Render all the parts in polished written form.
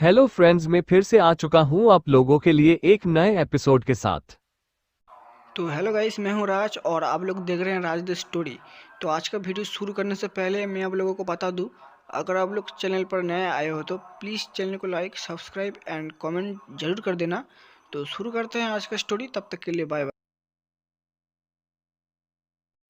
Hello friends, मैं फिर से आ चुका हूं आप लोगों के लिए एक नए एपिसोड के साथ। तो हेलो गाइस, मैं हूं राज और आप लोग देख रहे हैं राज द स्टोरी। तो आज का वीडियो शुरू करने से पहले मैं आप लोगों को बता दूं, अगर आप लोग चैनल पर नए आए हो तो प्लीज़ चैनल को लाइक, सब्सक्राइब एंड कमेंट जरूर कर देना। तो शुरू करते हैं आज का स्टोरी, तब तक के लिए बाय बाय।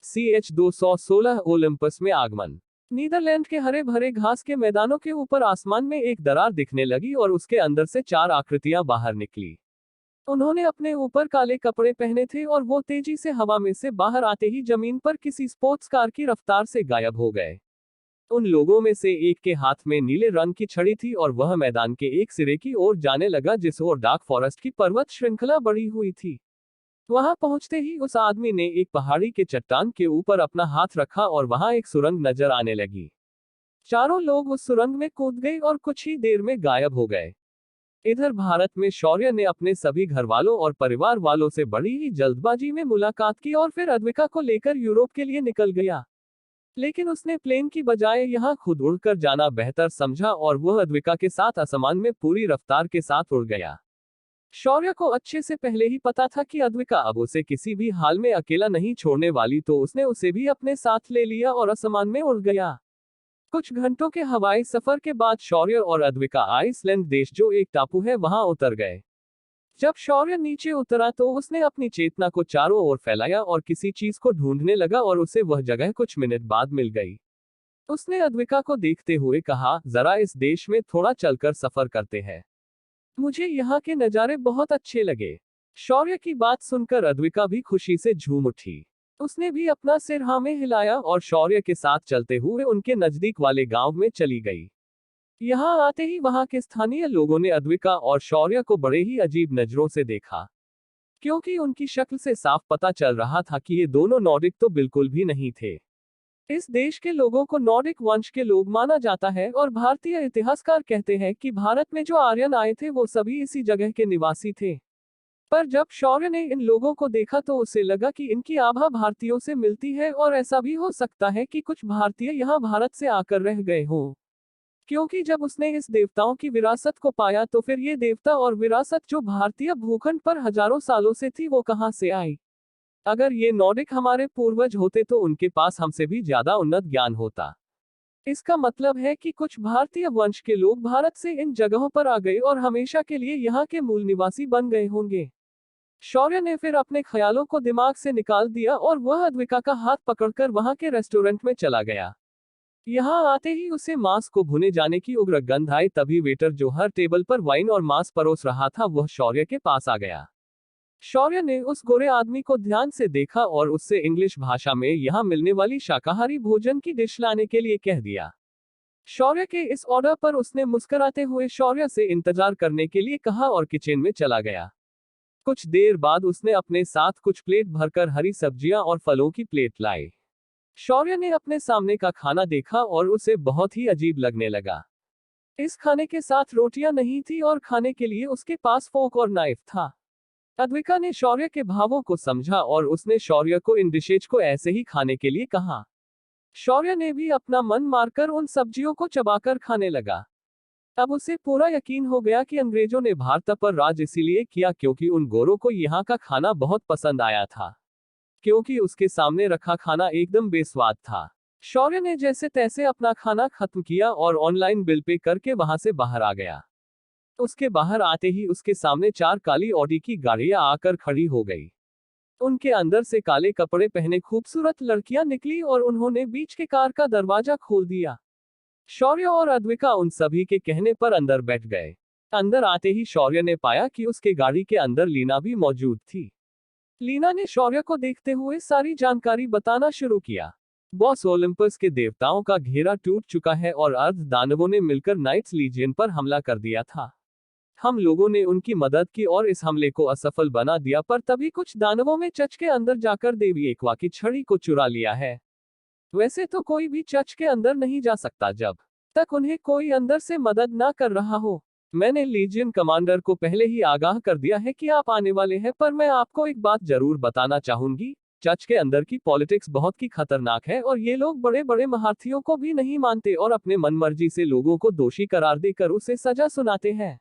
CH-216 ओलंपस में आगमन। नीदरलैंड के हरे भरे घास के मैदानों के ऊपर आसमान में एक दरार दिखने लगी और उसके अंदर से 4 आकृतियां बाहर निकली। उन्होंने अपने ऊपर काले कपड़े पहने थे और वो तेजी से हवा में से बाहर आते ही जमीन पर किसी स्पोर्ट्स कार की रफ्तार से गायब हो गए। उन लोगों में से एक के हाथ में नीले रंग की छड़ी थी और वह मैदान के एक सिरे की ओर जाने लगा जिस ओर डार्क फॉरेस्ट की पर्वत श्रृंखला बढ़ी हुई थी। वहां पहुंचते ही उस आदमी ने एक पहाड़ी के चट्टान के ऊपर अपना हाथ रखा और वहां एक सुरंग नजर आने लगी। चारों लोग उस सुरंग में कूद गए और कुछ ही देर में गायब हो गए। इधर भारत में शौर्य ने अपने सभी घर वालों और परिवार वालों से बड़ी ही जल्दबाजी में मुलाकात की और फिर अद्विका को लेकर यूरोप के लिए निकल गया। लेकिन उसने प्लेन की बजाय यहाँ खुद उड़कर जाना बेहतर समझा और वह अद्विका के साथ आसमान में पूरी रफ्तार के साथ उड़ गया। शौर्य को अच्छे से पहले ही पता था कि अद्विका अब उसे किसी भी हाल में अकेला नहीं छोड़ने वाली, तो उसने उसे भी अपने साथ ले लिया और आसमान में उड़ गया। कुछ घंटों के हवाई सफर के बाद शौर्य और अद्विका आइसलैंड देश, जो एक टापू है, वहां उतर गए। जब शौर्य नीचे उतरा तो उसने अपनी चेतना को चारों ओर फैलाया और किसी चीज को ढूंढने लगा और उसे वह जगह कुछ मिनट बाद मिल गई। उसने अद्विका को देखते हुए कहा, जरा इस देश में थोड़ा चलकर सफर करते हैं। मुझे यहाँ के नज़ारे बहुत अच्छे लगे। शौर्य की बात सुनकर अद्विका भी खुशी से झूम उठी। उसने भी अपना सिर हाँ में हिलाया और शौर्य के साथ चलते हुए उनके नजदीक वाले गांव में चली गई। यहाँ आते ही वहां के स्थानीय लोगों ने अद्विका और शौर्य को बड़े ही अजीब नजरों से देखा, क्योंकि उनकी शक्ल से साफ पता चल रहा था कि ये दोनों नॉर्डिक तो बिल्कुल भी नहीं थे। इस देश के लोगों को नॉर्डिक वंश के लोग माना जाता है और भारतीय इतिहासकार कहते हैं कि भारत में जो आर्यन आए थे वो सभी इसी जगह के निवासी थे। पर जब शौर्य ने इन लोगों को देखा तो उसे लगा कि इनकी आभा भारतीयों से मिलती है और ऐसा भी हो सकता है कि कुछ भारतीय यहाँ भारत से आकर रह गए हों। क्योंकि जब उसने इस देवताओं की विरासत को पाया तो फिर ये देवता और विरासत जो भारतीय भूखंड पर हजारों सालों से थी वो कहाँ से आई। अगर ये नॉर्डिक हमारे पूर्वज होते तो उनके पास हमसे भी ज्यादा उन्नत ज्ञान होता। इसका मतलब है कि कुछ भारतीय वंश के लोग भारत से इन जगहों पर आ गए और हमेशा के लिए यहाँ के मूल निवासी बन गए होंगे। शौर्य ने फिर अपने ख्यालों को दिमाग से निकाल दिया और वह अद्विका का हाथ पकड़कर वहां के रेस्टोरेंट में चला गया। यहाँ आते ही उसे मांस को भुने जाने की उग्र गंध आई। तभी वेटर जो हर टेबल पर वाइन और मांस परोस रहा था वह शौर्य के पास आ गया। शौर्य ने उस गोरे आदमी को ध्यान से देखा और उससे इंग्लिश भाषा में यहाँ मिलने वाली शाकाहारी भोजन की डिश लाने के लिए कह दिया। शौर्य के इस ऑर्डर पर उसने मुस्कुराते हुए शौर्य से इंतजार करने के लिए कहा और किचन में चला गया। कुछ देर बाद उसने अपने साथ कुछ प्लेट भरकर हरी सब्जियां और फलों की प्लेट लाई। शौर्य ने अपने सामने का खाना देखा और उसे बहुत ही अजीब लगने लगा। इस खाने के साथ रोटियां नहीं थी और खाने के लिए उसके पास फोक और नाइफ था। अद्विका ने शौर्य के भावों को समझा और उसने शौर्य को इन डिशेज को ऐसे ही खाने के लिए कहा। शौर्य ने भी अपना मन मारकर उन सब्जियों को चबाकर खाने लगा। अब उसे पूरा यकीन हो गया कि अंग्रेजों ने भारत पर राज इसीलिए किया क्योंकि उन गोरों को यहाँ का खाना बहुत पसंद आया था, क्योंकि उसके सामने रखा खाना एकदम बेस्वाद था। शौर्य ने जैसे तैसे अपना खाना खत्म किया और ऑनलाइन बिल पे करके वहां से बाहर आ गया। उसके बाहर आते ही उसके सामने 4 काली ऑडी की गाड़ियां आकर खड़ी हो गई। उनके अंदर से काले कपड़े पहने खूबसूरत लड़कियां निकली और उन्होंने बीच के कार का दरवाजा खोल दिया। शौर्य और अद्विका उन सभी के कहने पर अंदर बैठ गए। अंदर आते ही शौर्य ने पाया कि उसके गाड़ी के अंदर लीना भी मौजूद थी। लीना ने शौर्य को देखते हुए सारी जानकारी बताना शुरू किया। बॉस, ओलंपस के देवताओं का घेरा टूट चुका है और अर्ध दानवों ने मिलकर नाइट्स लीजियन पर हमला कर दिया था। हम लोगों ने उनकी मदद की और इस हमले को असफल बना दिया, पर तभी कुछ दानवों में चर्च के अंदर जाकर देवी एक्वा की छड़ी को चुरा लिया है। वैसे तो कोई भी चर्च के अंदर नहीं जा सकता जब तक उन्हें कोई अंदर से मदद ना कर रहा हो। मैंने लीजियन कमांडर को पहले ही आगाह कर दिया है कि आप आने वाले हैं, पर मैं आपको एक बात जरूर बताना चाहूंगी। चर्च के अंदर की पॉलिटिक्स बहुत ही खतरनाक है और ये लोग बड़े बड़े महारथियों को भी नहीं मानते और अपने मनमर्जी से लोगों को दोषी करार देकर उसे सजा सुनाते हैं।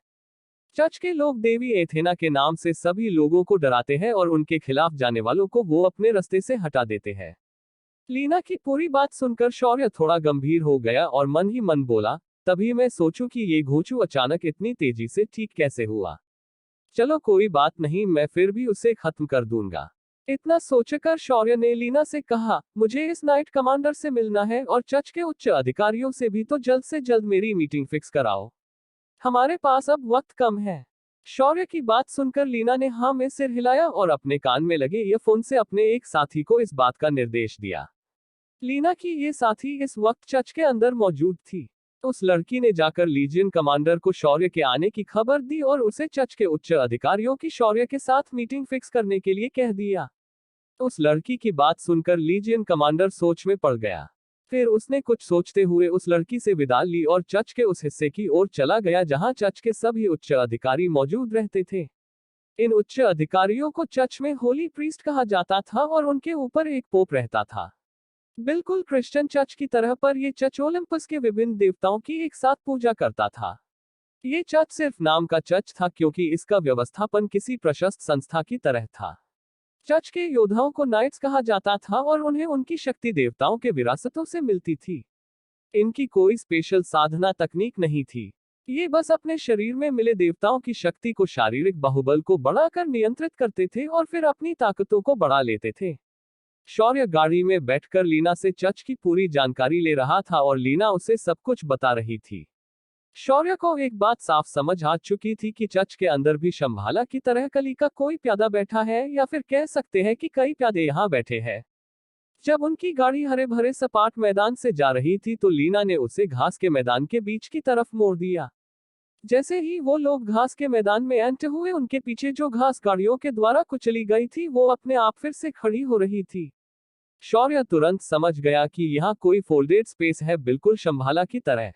चर्च के लोग देवी एथेना के नाम से सभी लोगों को डराते हैं और उनके खिलाफ जाने वालों को वो अपने रास्ते से हटा देते हैं। लीना की पूरी बात सुनकर शौर्य थोड़ा गंभीर हो गया और मन ही मन बोला, तभी मैं सोचूं कि ये घोंचू अचानक इतनी तेजी से ठीक कैसे हुआ। चलो कोई बात नहीं, मैं फिर भी उसे खत्म कर दूंगा। इतना सोचकर शौर्य ने लीना से कहा, मुझे इस नाइट कमांडर से मिलना है और चर्च के उच्च अधिकारियों से भी, तो जल्द से जल्द मेरी मीटिंग फिक्स कराओ। हमारे पास अब वक्त कम है। शौर्य की बात सुनकर लीना ने हाँ में सिर हिलाया और अपने कान में लगे ईयरफोन से अपने एक साथी को इस बात का निर्देश दिया। लीना की ये साथी इस वक्त चर्च के अंदर मौजूद थी। उस लड़की ने जाकर लीजियन कमांडर को शौर्य के आने की खबर दी और उसे चर्च के उच्च अधिकारियों की शौर्य के साथ मीटिंग फिक्स करने के लिए कह दिया। उस लड़की की बात सुनकर लीजियन कमांडर सोच में पड़ गया। फिर उसने कुछ सोचते हुए उस लड़की से विदा ली और चर्च के उस हिस्से की ओर चला गया जहां चर्च के सभी उच्च अधिकारी मौजूद रहते थे। इन उच्च अधिकारियों को चर्च में होली प्रीस्ट कहा जाता था और उनके ऊपर एक पोप रहता था। बिल्कुल क्रिश्चियन चर्च की तरह, पर यह चर्च ओलंपस के विभिन्न देवताओं की एक साथ पूजा करता था। ये चर्च सिर्फ नाम का चर्च था क्योंकि इसका व्यवस्थापन किसी प्रशस्त संस्था की तरह था। चर्च के योद्धाओं को नाइट्स कहा जाता था और उन्हें उनकी शक्ति देवताओं के विरासतों से मिलती थी। इनकी कोई स्पेशल साधना तकनीक नहीं थी। ये बस अपने शरीर में मिले देवताओं की शक्ति को, शारीरिक बाहुबल को बढ़ाकर नियंत्रित करते थे और फिर अपनी ताकतों को बढ़ा लेते थे। शौर्य गाड़ी में बैठकर लीना से चर्च की पूरी जानकारी ले रहा था और लीना उसे सब कुछ बता रही थी। शौर्य को एक बात साफ समझ आ चुकी थी कि चर्च के अंदर भी शंभाला की तरह कली का कोई प्यादा बैठा है, या फिर कह सकते हैं कि कई प्यादे यहाँ बैठे हैं। जब उनकी गाड़ी हरे भरे सपाट मैदान से जा रही थी तो लीना ने उसे घास के मैदान के बीच की तरफ मोड़ दिया। जैसे ही वो लोग घास के मैदान में एंटर हुए, उनके पीछे जो घास गाड़ियों के द्वारा कुचली गई थी वो अपने आप फिर से खड़ी हो रही थी। शौर्य तुरंत समझ गया कि यहाँ कोई फोल्डेड स्पेस है, बिल्कुल शंभाला की तरह।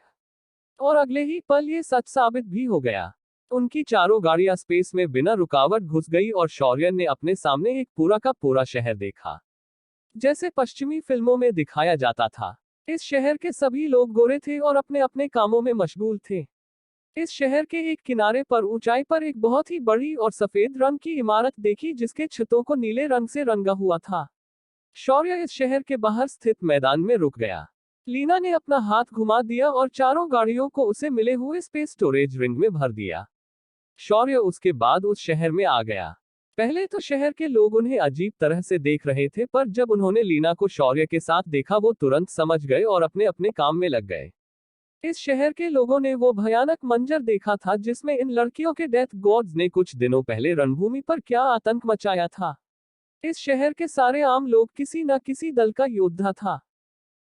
और अगले ही पल ये सच साबित भी हो गया। उनकी चारों गाड़ियां स्पेस में बिना रुकावट घुस गई और शौर्य ने अपने सामने एक पूरा का पूरा शहर देखा, जैसे पश्चिमी फिल्मों में दिखाया जाता था। इस शहर के सभी लोग गोरे थे और अपने अपने कामों में मशगूल थे। इस शहर के एक किनारे पर ऊंचाई पर एक बहुत ही बड़ी और सफेद रंग की इमारत देखी जिसके छतों को नीले रंग से रंगा हुआ था। शौर्य इस शहर के बाहर स्थित मैदान में रुक गया। लीना ने अपना हाथ घुमा दिया और चारों गाड़ियों को उसे मिले हुए स्पेस स्टोरेज रिंग में भर दिया। शौर्य उसके बाद उस शहर में आ गया। पहले तो शहर के लोग उन्हें अजीब तरह से देख रहे थे, पर जब उन्होंने लीना को शौर्य के साथ देखा वो तुरंत समझ गए और अपने अपने काम में लग गए। इस शहर के लोगों ने वो भयानक मंजर देखा था जिसमें इन लड़कियों के डेथ गॉड्स ने कुछ दिनों पहले रणभूमि पर क्या आतंक मचाया था। इस शहर के सारे आम लोग किसी न किसी दल का योद्धा था,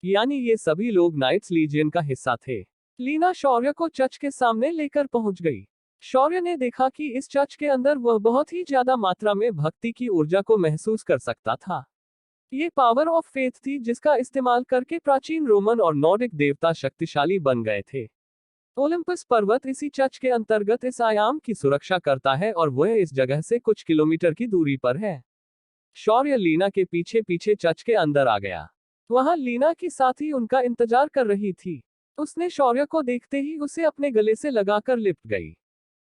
यानी ये सभी लोग नाइट्स लीजियन का हिस्सा थे। लीना शौर्य को चर्च के सामने लेकर पहुंच गई। शौर्य ने देखा कि इस चर्च के अंदर वह बहुत ही ज्यादा मात्रा में भक्ति की ऊर्जा को महसूस कर सकता था। ये पावर ऑफ फेथ थी जिसका इस्तेमाल करके प्राचीन रोमन और नॉर्डिक देवता शक्तिशाली बन गए थे। ओलंपस पर्वत इसी चर्च के अंतर्गत इस आयाम की सुरक्षा करता है और वह इस जगह से कुछ किलोमीटर की दूरी पर है। शौर्य लीना के पीछे पीछे चर्च के अंदर आ गया। वहां लीना की साथी उनका इंतजार कर रही थी। उसने शौर्य को देखते ही उसे अपने गले से लगाकर लिपट गई।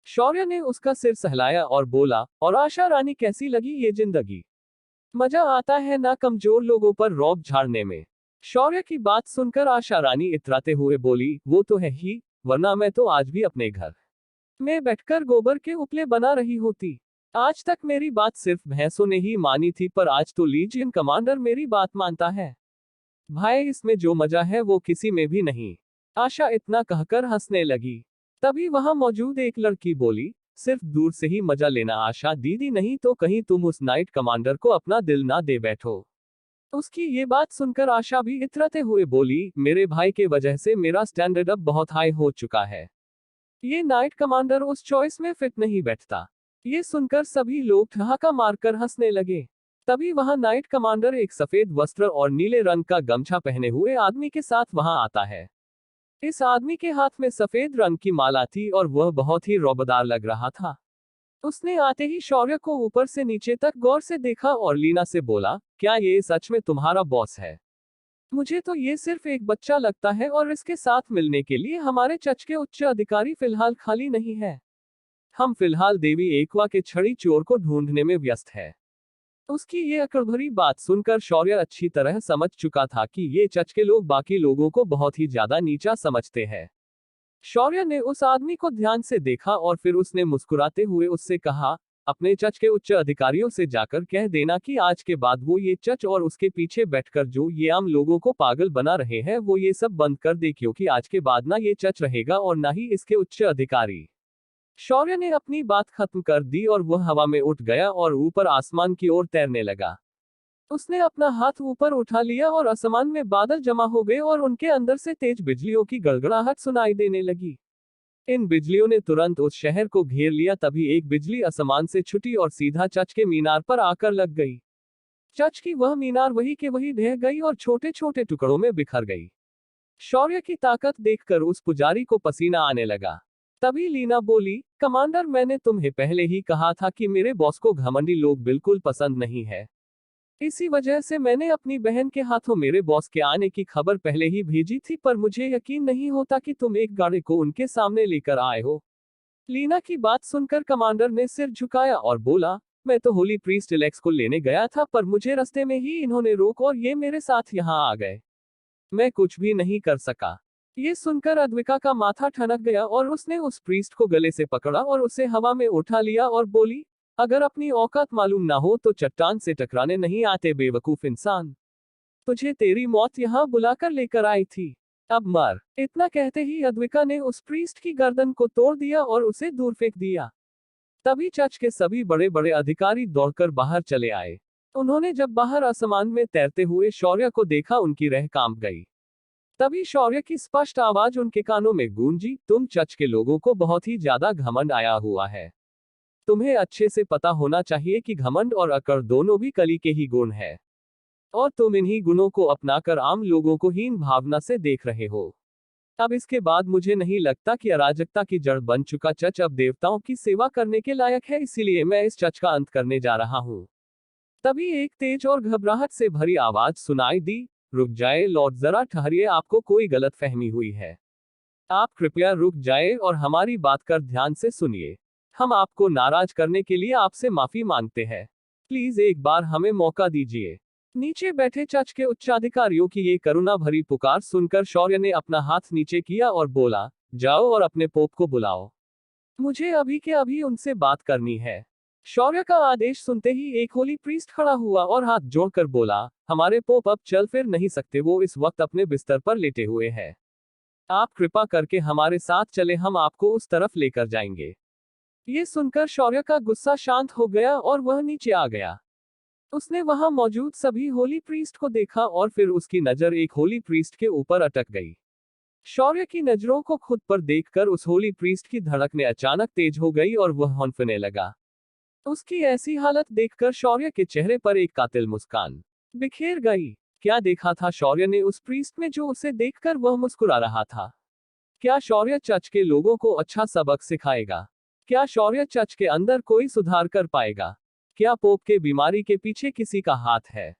शौर्य ने उसका सिर सहलाया और बोला, और आशा रानी कैसी लगी ये जिंदगी? मजा आता है ना कमजोर लोगों पर रौब झाड़ने में। शौर्य की बात सुनकर आशा रानी इतराते हुए बोली, वो तो है ही, वरना मैं तो आज भी अपने घर में बैठकर गोबर के उपले बना रही होती। आज तक मेरी बात सिर्फ भैंसों ने ही मानी थी, पर आज तो लीजियन कमांडर मेरी बात मानता है। भाई इसमें जो मजा है वो किसी में भी नहीं। आशा इतना कहकर हंसने लगी। तभी वहां मौजूद एक लड़की बोली, सिर्फ दूर से ही मजा लेना आशा दीदी, नहीं तो कहीं तुम उस नाइट कमांडर को अपना दिल ना दे बैठो। उसकी ये बात सुनकर आशा भी इतराते हुए बोली, मेरे भाई के वजह से मेरा स्टैंडर्ड अब बहुत हाई हो चुका है। ये नाइट कमांडर उस चॉइस में फिट नहीं बैठता। ये सुनकर सभी लोग ठहाका मारकर हंसने लगे। तभी वहां नाइट कमांडर एक सफेद वस्त्र और नीले रंग का गमछा पहने हुए आदमी के साथ वहां आता है। इस आदमी के हाथ में सफेद रंग की माला थी और वह बहुत ही रौबदार लग रहा था। उसने आते ही शौर्य को ऊपर से नीचे तक गौर से देखा और लीना से बोला, क्या ये सच में तुम्हारा बॉस है? मुझे तो ये सिर्फ एक बच्चा लगता है और इसके साथ मिलने के लिए हमारे चर्च के उच्च अधिकारी फिलहाल खाली नहीं है। हम फिलहाल देवी एकवा के छड़ी चोर को ढूंढने में व्यस्त है। उसकी ये अकड़भरी बात सुनकर शौर्य अच्छी तरह समझ चुका था कि ये चर्च के लोग बाकी लोगों को बहुत ही ज्यादा नीचा समझते हैं। शौर्य ने उस आदमी को ध्यान से देखा और फिर उसने मुस्कुराते हुए उससे कहा, अपने चर्च के उच्च अधिकारियों से जाकर कह देना कि आज के बाद वो ये चर्च और उसके पीछे बैठकर जो ये आम लोगों को पागल बना रहे हैं वो ये सब बंद कर दे, क्योंकि आज के बाद ना ये चर्च रहेगा और ना ही इसके उच्च अधिकारी। शौर्य ने अपनी बात खत्म कर दी और वह हवा में उठ गया और ऊपर आसमान की ओर तैरने लगा। उसने अपना हाथ ऊपर उठा लिया और आसमान में बादल जमा हो गए और उनके अंदर से तेज बिजलियों की गड़गड़ाहट सुनाई देने लगी। इन बिजलियों ने तुरंत उस शहर को घेर लिया। तभी एक बिजली आसमान से छुटी और सीधा चर्च के मीनार पर आकर लग गई। चर्च की वह मीनार वही के वही ढह गई और छोटे छोटे टुकड़ों में बिखर गई। शौर्य की ताकत देखकर उस पुजारी को पसीना आने लगा। तभी लीना बोली, कमांडर, मैंने तुम्हें पहले ही कहा था कि मेरे बॉस को घमंडी लोग बिल्कुल पसंद नहीं है। इसी वजह से मैंने अपनी बहन के हाथों मेरे बॉस के आने की खबर पहले ही भेजी थी, पर मुझे यकीन नहीं होता कि तुम एक गाड़ी को उनके सामने लेकर आए हो। लीना की बात सुनकर कमांडर ने सिर झुकाया और बोला, मैं तो होली प्रीस्ट एलेक्स को लेने गया था, पर मुझे रास्ते में ही इन्होंने रोक और ये मेरे साथ यहाँ आ गए। मैं कुछ भी नहीं कर सका। ये सुनकर अद्विका का माथा ठनक गया और उसने उस प्रीस्ट को गले से पकड़ा और उसे हवा में उठा लिया और बोली, अगर अपनी औकात मालूम ना हो तो चट्टान से टकराने नहीं आते बेवकूफ इंसान। तुझे तेरी मौत यहाँ बुलाकर लेकर आई थी, अब मर। इतना कहते ही अद्विका ने उस प्रीस्ट की गर्दन को तोड़ दिया और उसे दूर फेंक दिया। तभी चर्च के सभी बड़े बड़े अधिकारी दौड़कर बाहर चले आए। उन्होंने जब बाहर आसमान में तैरते हुए शौर्य को देखा, उनकी रह कांप गई। तभी शौर्य की स्पष्ट आवाज उनके कानों में गूंजी, तुम चर्च के लोगों को बहुत ही ज्यादा घमंड आया हुआ है। तुम्हें अच्छे से पता होना चाहिए कि घमंड और अकड़ दोनों भी कली के ही गुण है, और तुम इन्हीं गुणों को अपनाकर आम लोगों को हीन भावना से देख रहे हो। अब इसके बाद मुझे नहीं लगता कि अराजकता की जड़ बन चुका चर्च अब देवताओं की सेवा करने के लायक है, इसीलिए मैं इस चर्च का अंत करने जा रहा हूँ। तभी एक तेज और घबराहट से भरी आवाज सुनाई दी, रुक जाए लॉर्ड, जरा ठहरिए, आपको कोई गलत फहमी हुई है। आप कृपया रुक जाए और हमारी बात कर ध्यान से सुनिए। हम आपको नाराज करने के लिए आपसे माफी मांगते हैं। प्लीज एक बार हमें मौका दीजिए। नीचे बैठे चर्च के उच्चाधिकारियों की ये करुणा भरी पुकार सुनकर शौर्य ने अपना हाथ नीचे किया और बोला, जाओ और अपने पोप को बुलाओ। मुझे अभी के अभी उनसे बात करनी है। शौर्य का आदेश सुनते ही एक होली प्रीस्ट खड़ा हुआ और हाथ जोड़कर बोला, हमारे पोप अब चल फिर नहीं सकते, वो इस वक्त अपने बिस्तर पर लेटे हुए हैं। आप कृपा करके हमारे साथ चले, हम आपको उस तरफ लेकर जाएंगे। ये सुनकर शौर्य का गुस्सा शांत हो गया और वह नीचे आ गया। उसने वहां मौजूद सभी होली प्रीस्ट को देखा और फिर उसकी नजर एक होली प्रीस्ट के ऊपर अटक गई। शौर्य की नजरों को खुद पर देखकर उस होली प्रीस्ट की धड़कनें अचानक तेज हो गई और वह हौंफने लगा। उसकी ऐसी हालत देखकर शौर्य के चेहरे पर एक कातिल मुस्कान बिखेर गई। क्या देखा था शौर्य ने उस प्रीस्ट में जो उसे देखकर वह मुस्कुरा रहा था? क्या शौर्य चर्च के लोगों को अच्छा सबक सिखाएगा? क्या शौर्य चर्च के अंदर कोई सुधार कर पाएगा? क्या पोप के बीमारी के पीछे किसी का हाथ है?